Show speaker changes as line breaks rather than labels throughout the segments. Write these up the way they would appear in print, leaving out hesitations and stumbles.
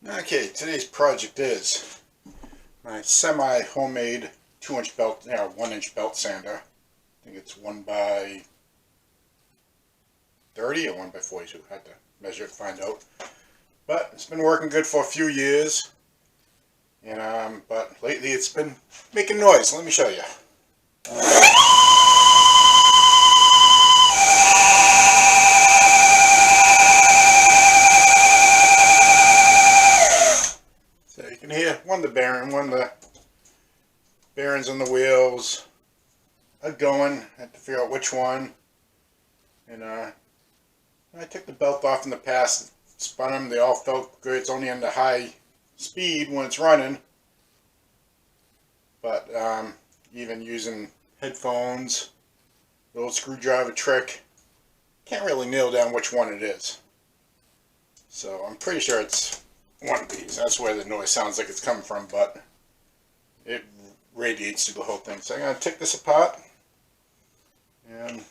Okay, today's project is my semi-homemade 2-inch belt, 1-inch belt sander. I think it's 1 by 30 or 1 by 42. I had to measure it to find out. But it's been working good for a few years. And but lately it's been making noise. Let me show you. So you can hear one of the bearings on the wheels are going. I had to figure out which one. And I took the belt off in the past, spun them, they all felt good. It's only under high speed when it's running. But even using headphones, the old screwdriver trick, can't really nail down which one it is. So I'm pretty sure it's one of these. That's where the noise sounds like it's coming from, but it radiates through the whole thing. So I'm going to take this apart and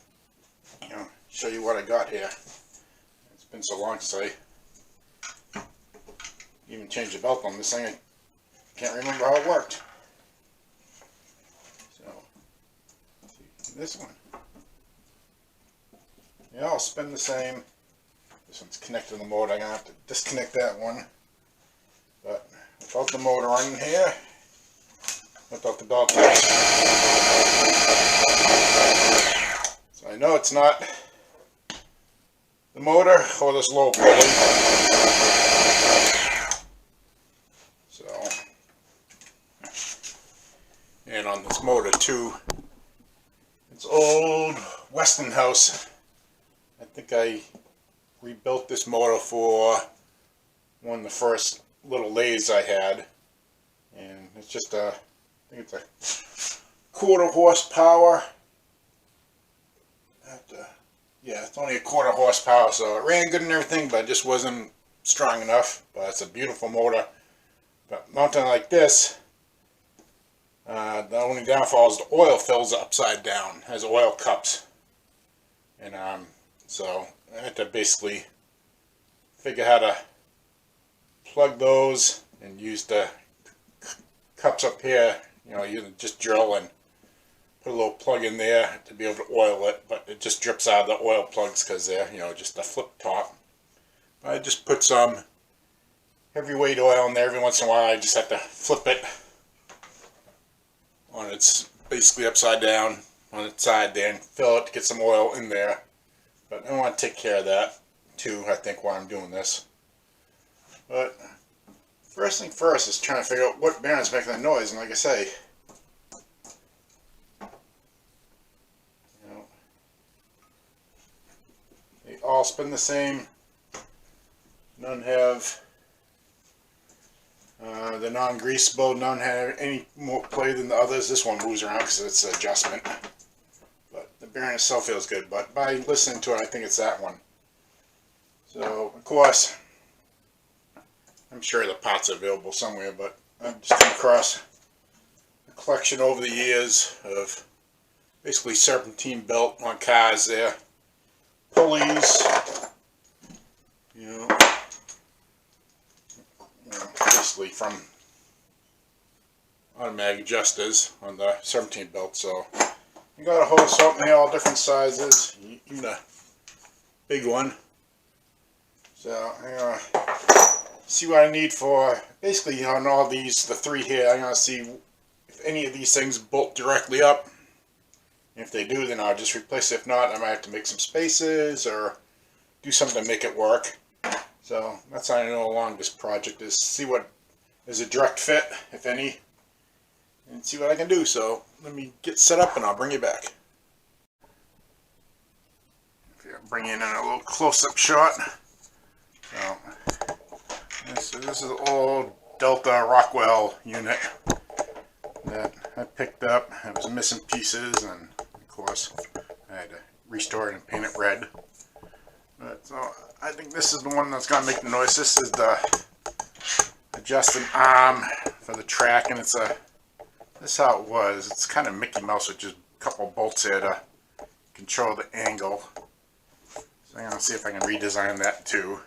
show you what I got here. It's been so long since I even changed the belt on this thing. I can't remember how it worked. So, see, this one. Yeah, I'll spin the same. This one's connected to the motor. I'm going to have to disconnect that one. But without the motor on here, without the belt on. So I know it's not the motor or this low pulley. So, and on this motor too, it's old Westinghouse. I think I rebuilt this motor for one of the first little lathes I had, and it's just I think it's a 1/4 horsepower. Yeah, it's only a 1/4 horsepower, so it ran good and everything, but it just wasn't strong enough. But it's a beautiful motor. But mounting like this, the only downfall is the oil fills upside down, has oil cups, and so I had to basically figure how to plug those and use the cups up here. You just drill and put a little plug in there to be able to oil it, but it just drips out of the oil plugs because they're, just a flip top. I just put some heavyweight oil in there. Every once in a while I just have to flip it on its basically upside down on its side there and fill it to get some oil in there. But I want to take care of that too, I think, while I'm doing this. But first thing first is trying to figure out what bearing's making that noise, and like I say, they all spin the same. None have, they're non-greasable, none have any more play than the others. This one moves around because it's an adjustment. But the bearing itself feels good, but by listening to it, I think it's that one. So, of course, I'm sure the parts are available somewhere, but I've just come across a collection over the years of basically serpentine belt on cars there. Pulleys, basically from automatic adjusters on the serpentine belt. So you got a whole assortment here, all different sizes, even a big one. So I'm gonna see what I need for basically on all these, the three here. I'm gonna see if any of these things bolt directly up. If they do, then I'll just replace it. If not, I might have to make some spaces or do something to make it work. So that's how I know along this project is see what is a direct fit, if any, and see what I can do. So let me get set up and I'll bring you back. Bring in a little close-up shot. So this is an old Delta Rockwell unit that I picked up. It was missing pieces, and of course I had to restore it and paint it red. But so I think this is the one that's gonna make the noise. This is the adjusting arm for the track, and it's this is how it was. It's kind of Mickey Mouse with just a couple bolts here to control the angle. So I'm gonna see if I can redesign that too.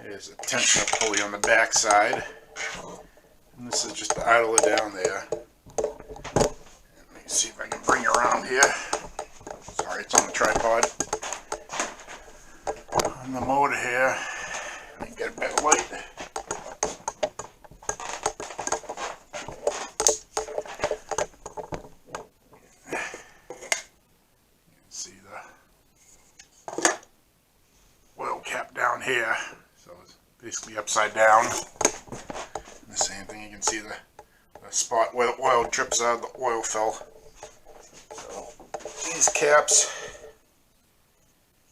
There's a tensioner pulley on the back side, and this is just the idler down there. Let me see if I can bring it around here. Sorry, it's on the tripod. On the motor here, let me get a better light. See the oil cap down here, so it's basically upside down. And the same thing, you can see the spot where the oil drips out of the oil fill. So these caps,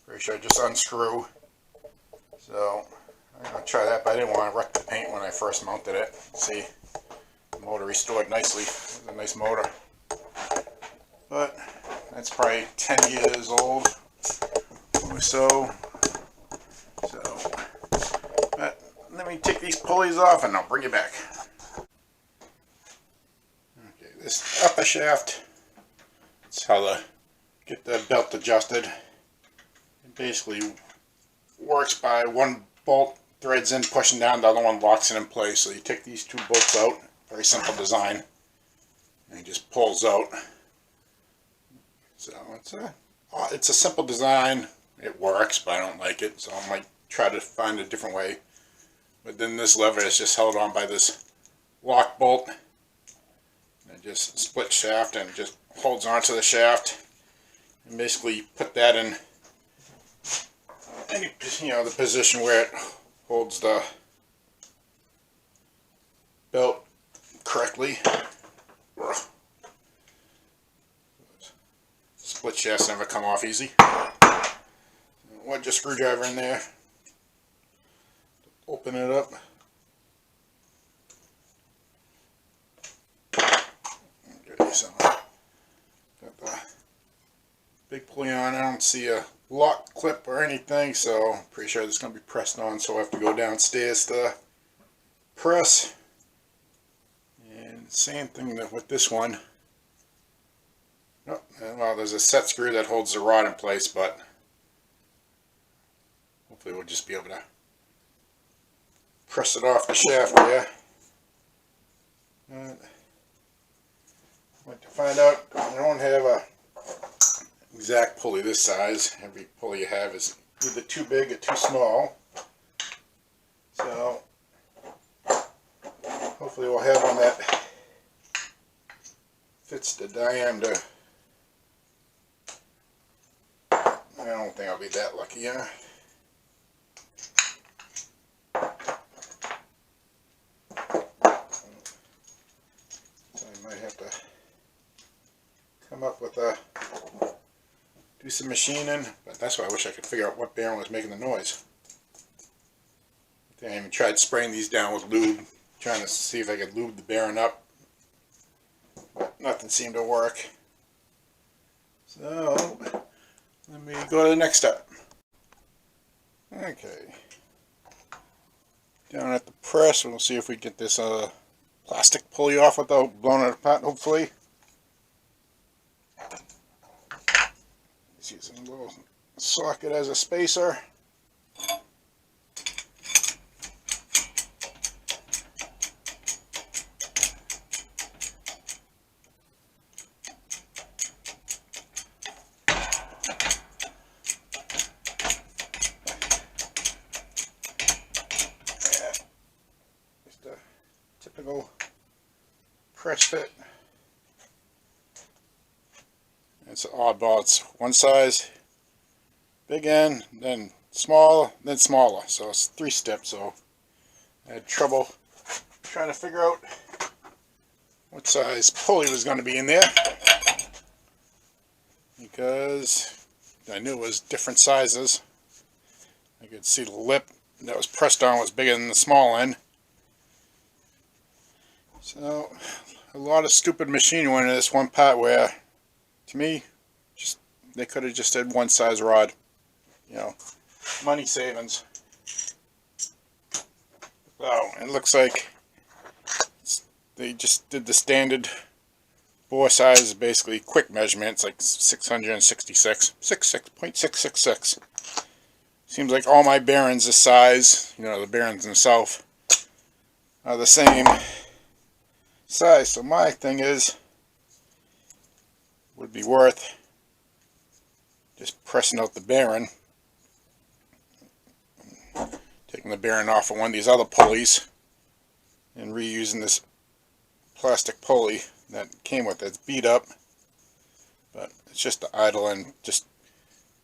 pretty sure I just unscrew. So I'm going to try that, but I didn't want to wreck the paint when I first mounted it. See, the motor restored nicely. It's a nice motor. But that's probably 10 years old or so. But let me take these pulleys off and I'll bring it back. Okay, this upper shaft, that's how to get the belt adjusted. It basically works by one bolt threads in, pushing down, the other one locks it in place. So you take these two bolts out, very simple design, and it just pulls out. So it's a simple design. It works, but I don't like it, so I might try to find a different way. But then this lever is just held on by this lock bolt. And just split shaft and just holds onto the shaft. And basically put that in any, the position where it holds the belt correctly. Split shafts never come off easy. One just screwdriver in there. Open it up. Okay, so got the big pulley on. I don't see a lock clip or anything, so I'm pretty sure this is going to be pressed on, so I have to go downstairs to press. And same thing with this one. Oh, well, there's a set screw that holds the rod in place, but hopefully we'll just be able to press it off the shaft there. Like to find out, I don't have a exact pulley this size. Every pulley you have is either too big or too small. So hopefully we'll have one that fits the diameter. I don't think I'll be that lucky, huh? So I might have to come up with do some machining, but that's why I wish I could figure out what bearing was making the noise. I think I even tried spraying these down with lube, trying to see if I could lube the bearing up, but nothing seemed to work. So let me go to the next step. Okay. Down at the press, we'll see if we get this plastic pulley off without blowing it apart, hopefully. Just using a little socket as a spacer. Typical press fit. It's an oddball. It's one size, big end, then small, then smaller. So it's 3 steps. So I had trouble trying to figure out what size pulley was going to be in there, because I knew it was different sizes. I could see the lip that was pressed on was bigger than the small end. So a lot of stupid machining went into this one part where, to me, they could have just had one size rod. Money savings. So it looks like they just did the standard bore size, basically quick measurements, like 666, 66.666. Seems like all my bearings this size, you know, the bearings themselves, are the same size. So my thing is, would be worth just pressing out the bearing, taking the bearing off of one of these other pulleys, and reusing this plastic pulley that came with it. It's beat up, but it's just the idle and just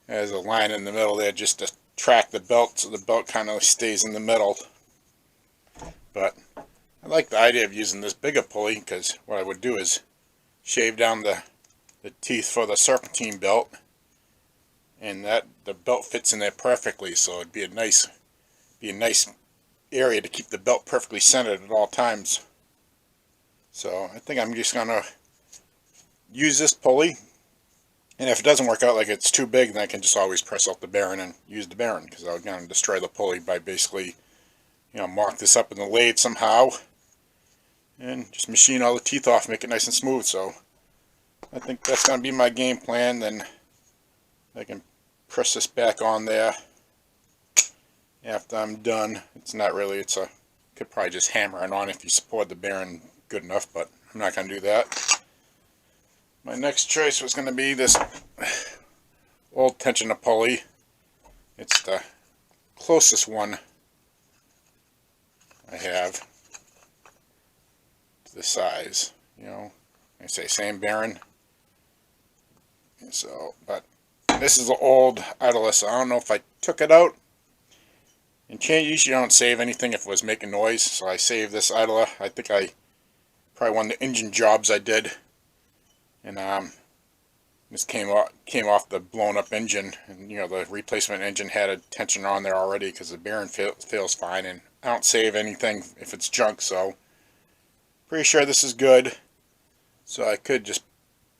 has a line in the middle there just to track the belt, so the belt kind of stays in the middle. But I like the idea of using this bigger pulley, because what I would do is shave down the teeth for the serpentine belt, and that the belt fits in there perfectly, so it'd be a nice area to keep the belt perfectly centered at all times. So I think I'm just gonna use this pulley, and if it doesn't work out, like it's too big, then I can just always press out the bearing and use the bearing, because I was going to destroy the pulley by basically, you know, mark this up in the lathe somehow and just machine all the teeth off, make it nice and smooth. So I think that's going to be my game plan. Then I can press this back on there after I'm done. It's not really, could probably just hammer it on if you support the bearing good enough, but I'm not going to do that. My next choice was going to be this old tensioner pulley. It's the closest one I have to the size, you know. I say same bearing. So, but this is an old idler. I don't know if I took it out. And usually I don't save anything if it was making noise, so I saved this idler. I think probably one of the engine jobs I did. And this came off the blown up engine, and you know, the replacement engine had a tensioner on there already because the bearing feels fine, and I don't save anything if it's junk, so pretty sure this is good. So I could just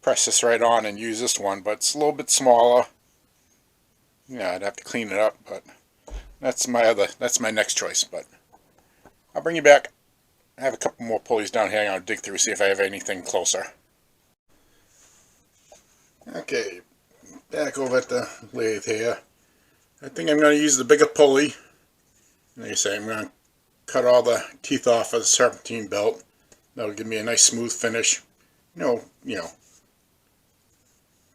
press this right on and use this one, but it's a little bit smaller. Yeah, I'd have to clean it up, but that's my next choice. But I'll bring you back. I have a couple more pulleys down here I'm going to dig through, see if I have anything closer. Okay, back over at the lathe here. I think I'm going to use the bigger pulley. Like I say, I'm going to cut all the teeth off of the serpentine belt. That'll give me a nice smooth finish. You know,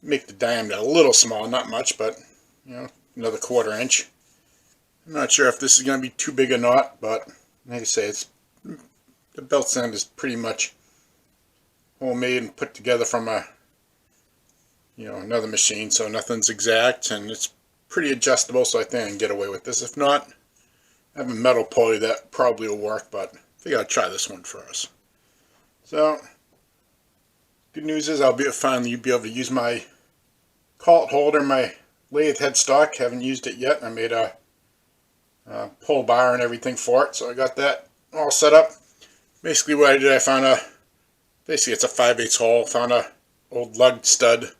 make the diameter a little small, not much, but you know, another 1/4 inch. I'm not sure if this is going to be too big or not, but like I say, the belt end is pretty much homemade and put together from another machine, so nothing's exact, and it's pretty adjustable, so I think I can get away with this. If not, I have a metal pulley that probably will work, but I think I'll try this one first. So, good news is I'll finally be able to use my collet holder, my lathe headstock. Haven't used it yet. I made a pull bar and everything for it, so I got that all set up. Basically what I did, I found basically it's a 5/8 hole, found a old lug stud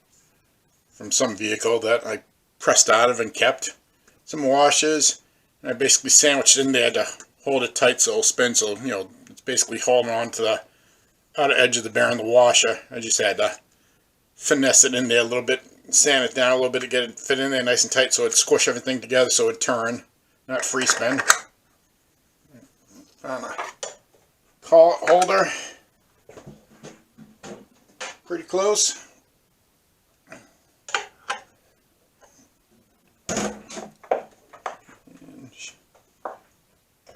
from some vehicle that I pressed out of and kept. Some washers, and I basically sandwiched it in there to hold it tight so it'll spin, so you know, it's basically holding on to the outer edge of the bearing, the washer. I just had to finesse it in there a little bit, sand it down a little bit to get it fit in there nice and tight so it'd squish everything together so it'd turn, not free spin. Found a collet holder, pretty close.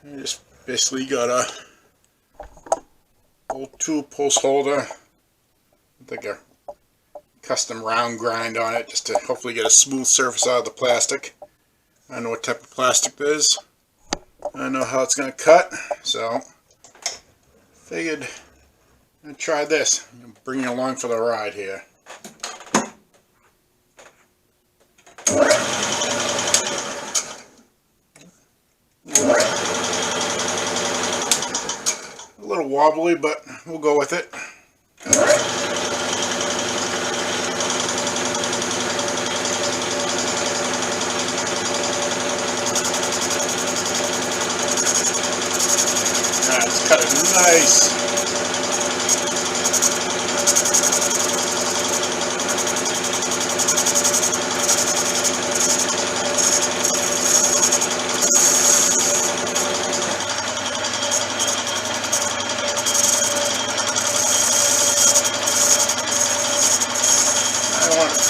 I just basically got a old tool post holder with like a custom round grind on it just to hopefully get a smooth surface out of the plastic. I don't know what type of plastic this is. I don't know how it's going to cut, so figured I'd try this. I'm bringing you along for the ride here. A little wobbly, but we'll go with it. It's cut it nice.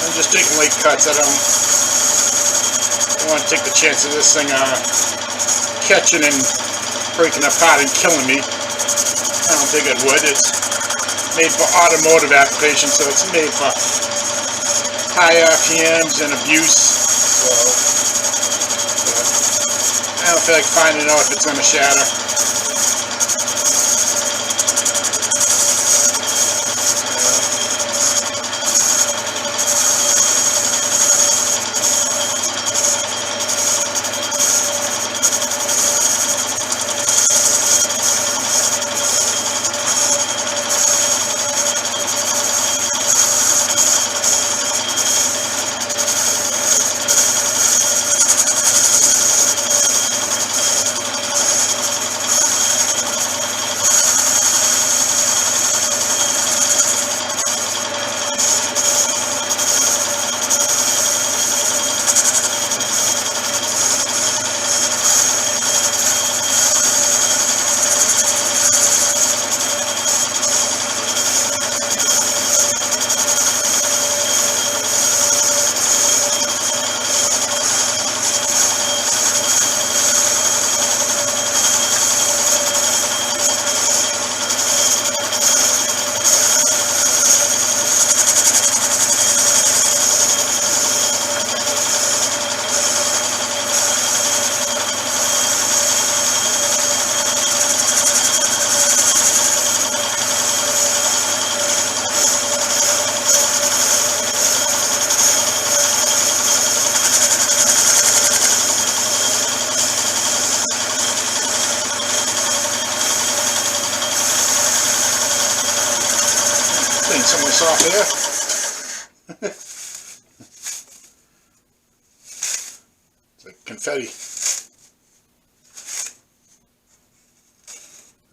I'm just taking late cuts. I don't want to take the chance of this thing catching and breaking apart and killing me. I don't think it would. It's made for automotive application, so it's made for high RPMs and abuse. So I don't feel like finding out if it's going to shatter. Clean some of this off here. It's like confetti.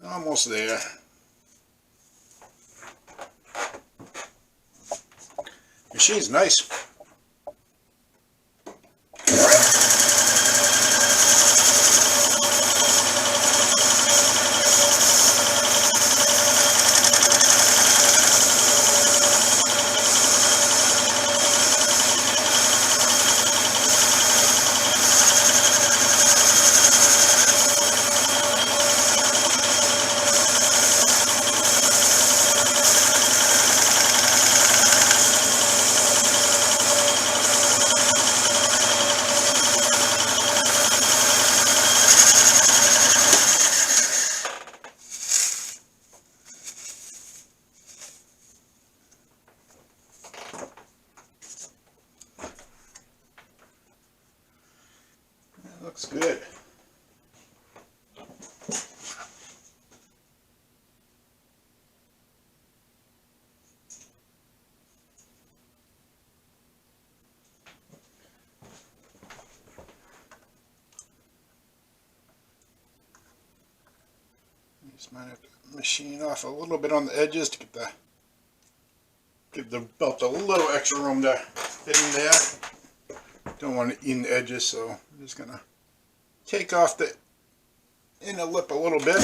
Almost there. Machine's nice. Looks good. Just might have to machine off a little bit on the edges to give the belt a little extra room to fit in there. Don't want to eat the edges, so I'm just gonna take off the inner lip a little bit.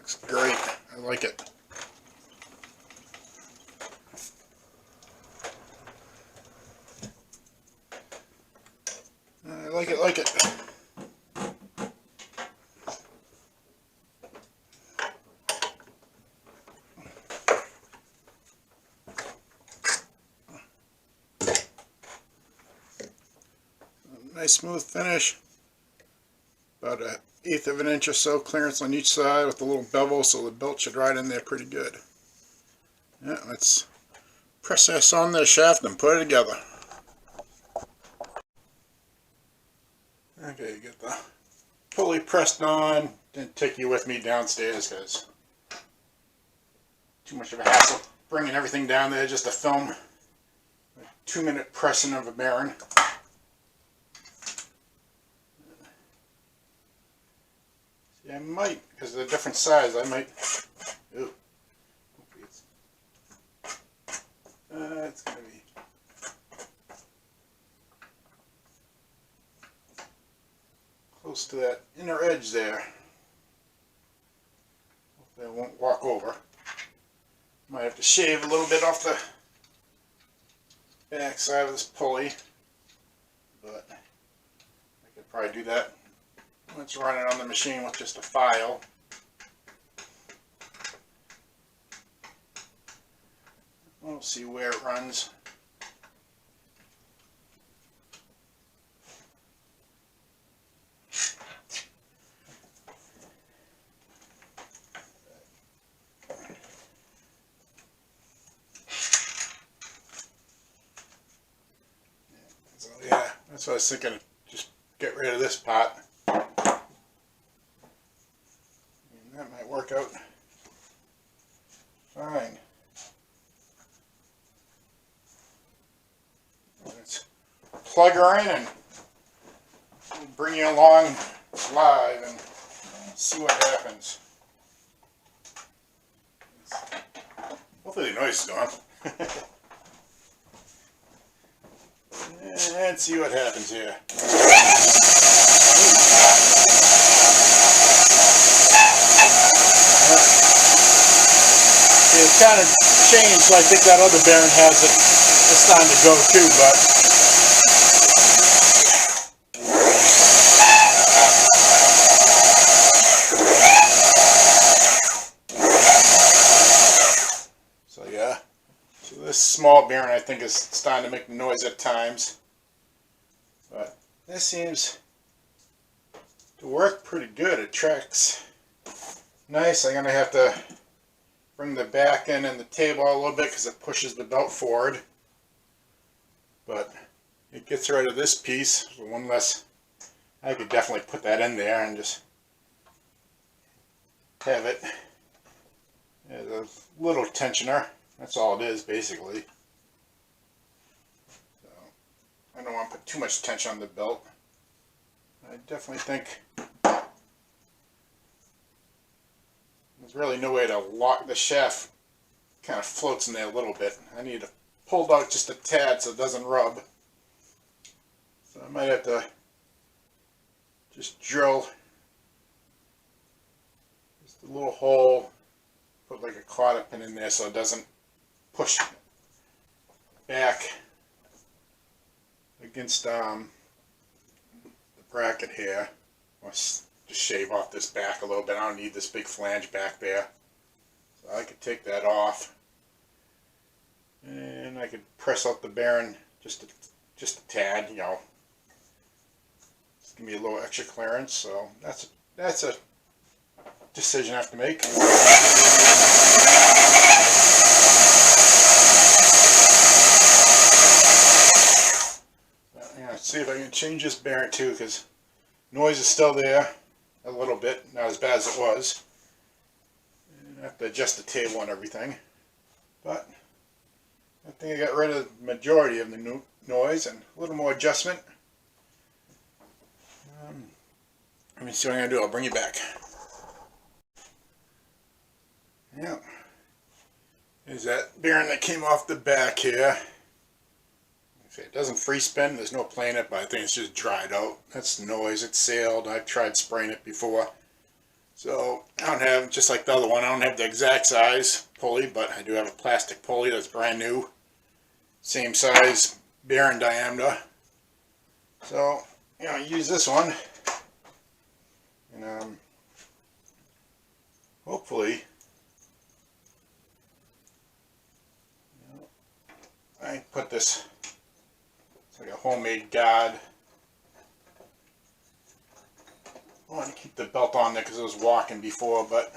Looks great. I like it. I like it, like it. nice smooth finish. About 1/8 of an inch or so clearance on each side with a little bevel, so the belt should ride in there pretty good. Yeah, let's press this on the shaft and put it together. Okay, get the pulley pressed on. Didn't take you with me downstairs because too much of a hassle bringing everything down there just to film a 2-minute pressing of a bearing. See, I might, because of the different size, I might. Ooh, it's gonna be. Close to that inner edge there. Hopefully I won't walk over. Might have to shave a little bit off the back side of this pulley, but I could probably do that. Let's run it on the machine with just a file. We'll see where it runs. So yeah, that's what I was thinking. Just get rid of this pot. And that might work out fine. Let's plug her in and we'll bring you along live and see what happens. Hopefully the noise is gone. And see what happens here. It's kind of changed, so I think that other bearing has it. It's time to go too, but so yeah. So this small bearing I think is starting to make noise at times, but this seems to work pretty good. It tracks nice. I'm gonna have to bring the back end and the table a little bit because it pushes the belt forward, but it gets rid of this piece. So one less, I could definitely put that in there and just have it as a little tensioner. That's all it is basically. So I don't want to put too much tension on the belt. I definitely think there's really no way to lock the shaft. Kind of floats in there a little bit. I need to pull it out just a tad so it doesn't rub. So I might have to just drill just a little hole, put like a cotter pin in there so it doesn't push back against the bracket here. Just shave off this back a little bit. I don't need this big flange back there. So I could take that off. And I could press out the bearing just a tad, you know. Just give me a little extra clearance. So that's a decision I have to make. Yeah, let's see if I can change this bearing too, because noise is still there a little bit, not as bad as it was. And I have to adjust the table and everything, but I think I got rid of the majority of the noise and a little more adjustment. Let me see what I'm going to do. I'll bring you back. Yeah, there's that bearing that came off the back here. It doesn't free spin, there's no play in it, but I think it's just dried out. That's noise, it's sailed. I've tried spraying it before. So I don't have, just like the other one, I don't have the exact size pulley, but I do have a plastic pulley that's brand new. Same size bearing diameter. So, you know, use this one. And hopefully, I put this, it's like a homemade guard wanted to keep the belt on there because I was walking before, but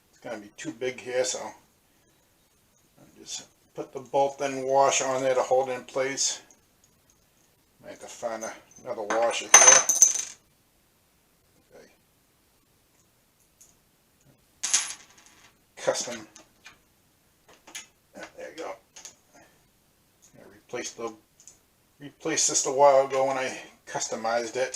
it's going to be too big here, so I'll just put the bolt-in washer on there to hold it in place. Might have to find another washer here. Okay. Custom. There you go. I replaced this a while ago when I customized it.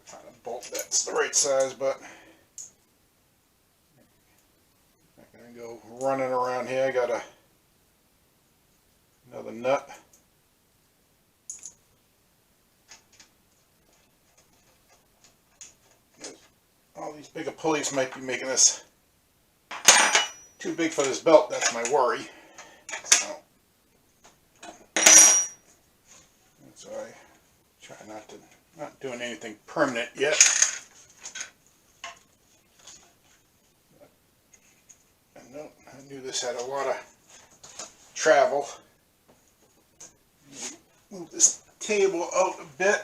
Find a bolt that's the right size, but I'm not gonna go running around here. I got another nut. All these bigger pulleys might be making this too big for this belt. That's my worry. So that's why I try not doing anything permanent yet. I knew this had a lot of travel. Move this table out a bit.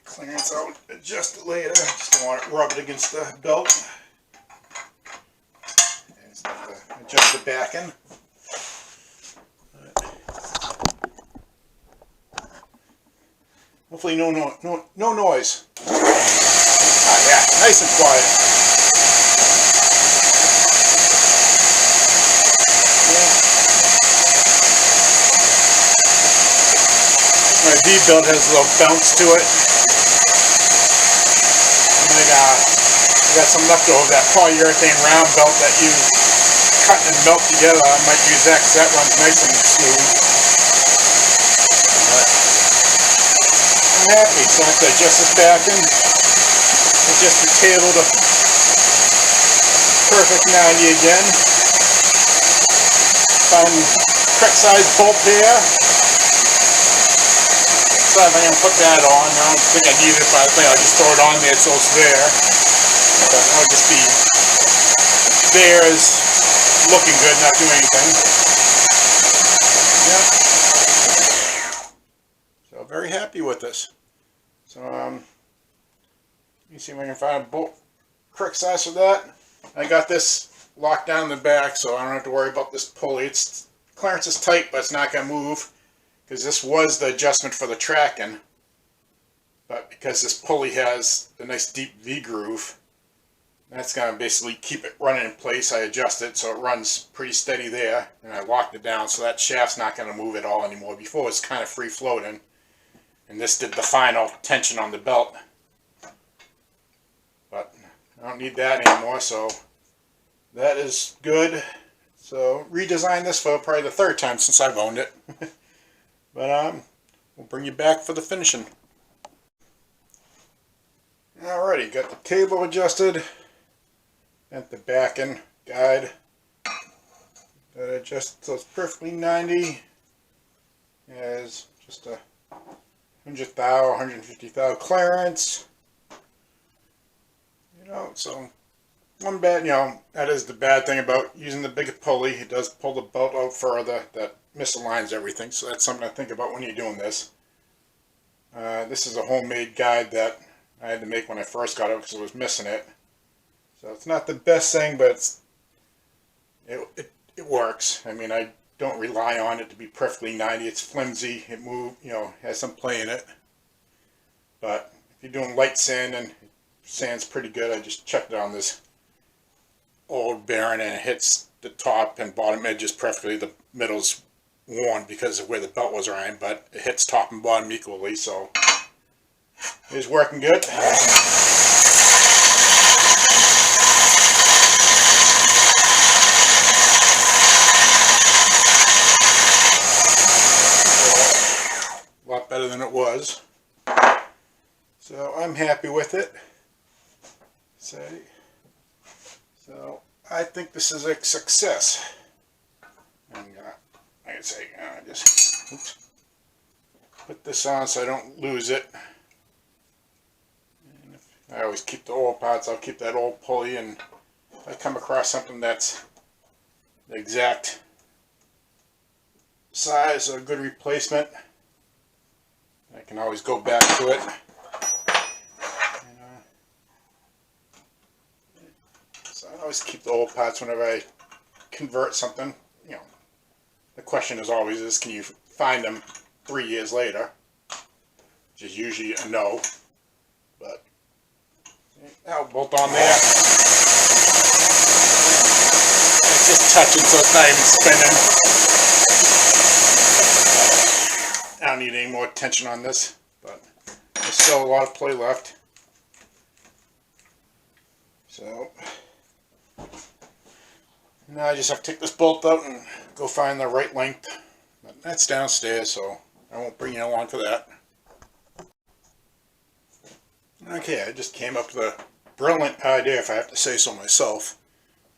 Clearance out, adjust it later. Just don't want it rubbed against the belt. And adjust the backing. Hopefully no noise. Ah, yeah, nice and quiet. Yeah. My V-belt has a little bounce to it. I got some left over that polyurethane round belt that you cut and melt together. I might use that because that runs nice and smooth. But I'm happy. So I have to adjust this back and adjust the table to perfect 90 again. Find correct size bolt there. So I'm going to put that on. I don't think I need it, but I think I'll just throw it on there so it's there. But I'll just be there as looking good, not doing anything. Yeah. So very happy with this. So let me see if I can find a bolt correct size for that. I got this locked down in the back, so I don't have to worry about this pulley. Its clearance is tight, but it's not going to move. Because this was the adjustment for the tracking, but because this pulley has a nice deep V groove, that's going to basically keep it running in place. I adjust it so it runs pretty steady there, and I locked it down so that shaft's not going to move at all anymore. Before it was kind of free floating, and this did the final tension on the belt. But I don't need that anymore, so that is good. So redesign this for probably the third time since I've owned it. But we'll bring you back for the finishing. Alrighty, got the table adjusted and the backing guide. That adjusts so it's perfectly 90. Has just a 100 thou, 150 thou clearance. You know, so one bad, that is the bad thing about using the bigger pulley. It does pull the belt out further. That misaligns everything, so that's something to think about when you're doing this. This is a homemade guide that I had to make when I first got it because I was missing it. So it's not the best thing, but it works. I mean, I don't rely on it to be perfectly 90. It's flimsy. It has some play in it. But if you're doing light sand and sand's pretty good, I just checked it on this old bearing and it hits the top and bottom edges perfectly. The middle's worn because of where the belt was ironed, but it hits top and bottom equally, so it's working good. lot better than it was. So I'm happy with it. So I think this is a success. And like I say, just oops, put this on so I don't lose it. And if I always keep the oil pots, I'll keep that old pulley, and if I come across something that's the exact size or a good replacement, I can always go back to it. So I always keep the old pots whenever I convert something. You know, the question is always is, can you find them 3 years later? Which is usually a no. But now bolt on there. It's just touching, so it's not even spinning. I don't need any more tension on this, but there's still a lot of play left. So now I just have to take this bolt out and go find the right length. But that's downstairs, so I won't bring you along for that. Okay, I just came up with a brilliant idea, if I have to say so myself.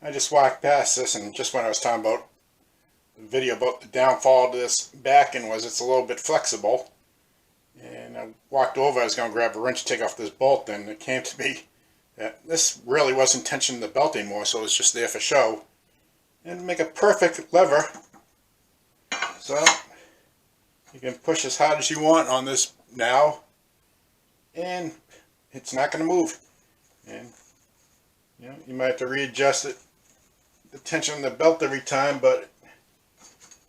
I just walked past this, and just when I was talking about the video about the downfall of this backing was it's a little bit flexible. And I walked over, I was going to grab a wrench to take off this bolt, and it came to me that this really wasn't tensioning the belt anymore, so it was just there for show. And make a perfect lever. So you can push as hard as you want on this now, and it's not going to move. And you know, you might have to readjust it, the tension on the belt every time, but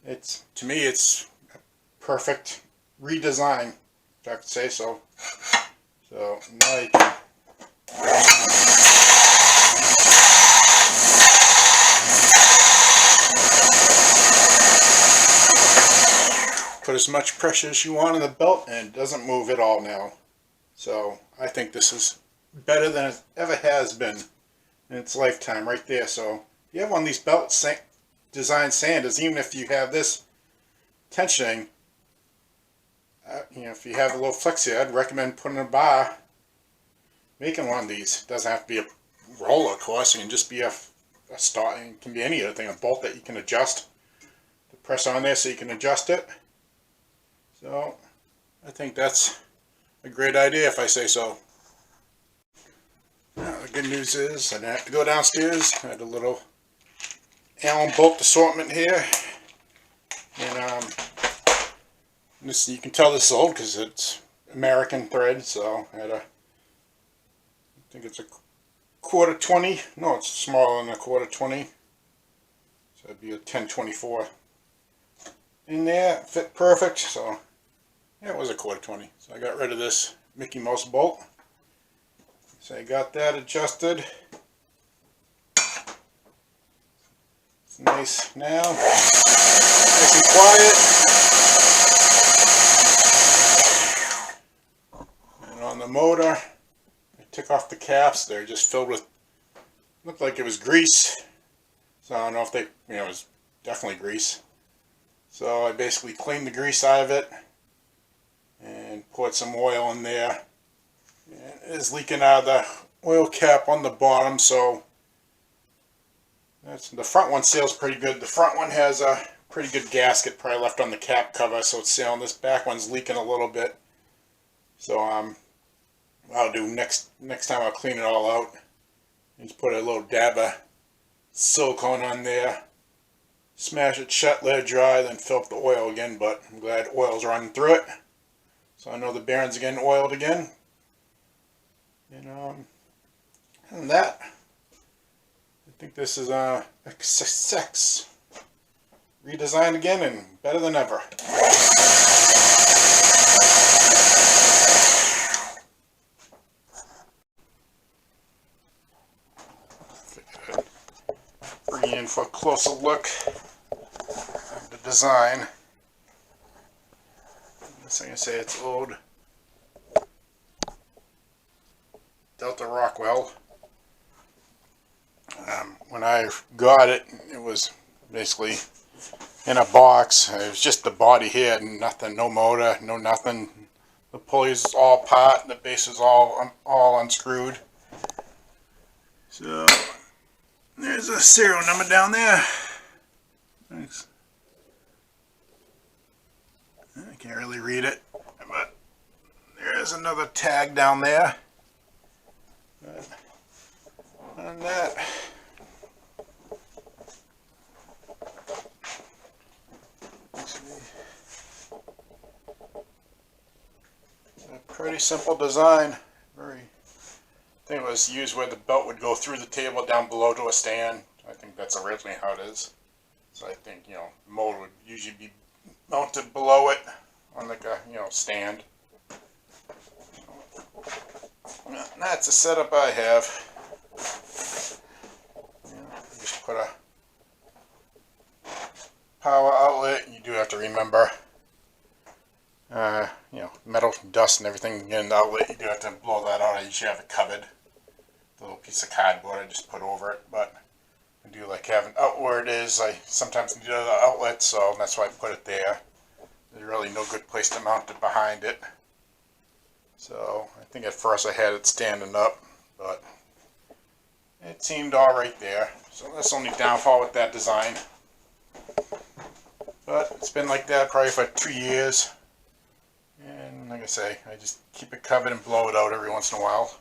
it's, to me, it's a perfect redesign, if I could say so. So now you can put as much pressure as you want on the belt, and it doesn't move at all now. So I think this is better than it ever has been in its lifetime right there. So if you have one of these belt design sanders, even if you have this tensioning, you know, if you have a little flex here, I'd recommend putting a bar, making one of these. It doesn't have to be a roller, of course. It can just be a start. It can be any other thing, a bolt that you can adjust to press on there so you can adjust it. So I think that's a great idea, if I say so. Now, the good news is I didn't have to go downstairs. I had a little Allen bolt assortment here, and this, you can tell this is old because it's American thread. So I had I think it's a 1/4 20. No, it's smaller than a 1/4 20. So it'd be a 10/24 in there. Fit perfect. So yeah, it was a 1/4 20. So I got rid of this Mickey Mouse bolt. So I got that adjusted. It's nice now. Nice and quiet. And on the motor, I took off the caps. They're just filled with, looked like it was grease. So I don't know if they, you know, it was definitely grease. So I basically cleaned the grease out of it and poured some oil in there. And it is leaking out of the oil cap on the bottom, so the front one seals pretty good. The front one has a pretty good gasket probably left on the cap cover, so it's sealing. This back one's leaking a little bit. So what I'll do next time, I'll clean it all out. Just put a little dab of silicone on there, smash it shut, let it dry, then fill up the oil again. But I'm glad oil's running through it, so I know the bearings are getting oiled again. And that, I think this is a success. Redesigned again and better than ever. Bring you in for a closer look at the design. This thing I say it's old Delta Rockwell. When I got it, it was basically in a box. It was just the body here, nothing, no motor, no nothing. The pulley's all apart, the base is all unscrewed. So there's a serial number down there. Thanks. I can't really read it, but there's another tag down there. And that. A pretty simple design. I think it was used where the belt would go through the table down below to a stand. I think that's originally how it is. So I think, the motor would usually be mounted below it on like a, stand. And that's a setup I have. Just put a power outlet. You do have to remember, metal dust and everything in the outlet. You do have to blow that out. I usually have it covered. The little piece of cardboard I just put over it, but I do like having out where it is. I sometimes need other outlets, so that's why I put it there. There's really no good place to mount it behind it. So I think at first I had it standing up, but it seemed all right there. So that's the only downfall with that design. But it's been like that probably for 2 years. And like I say, I just keep it covered and blow it out every once in a while.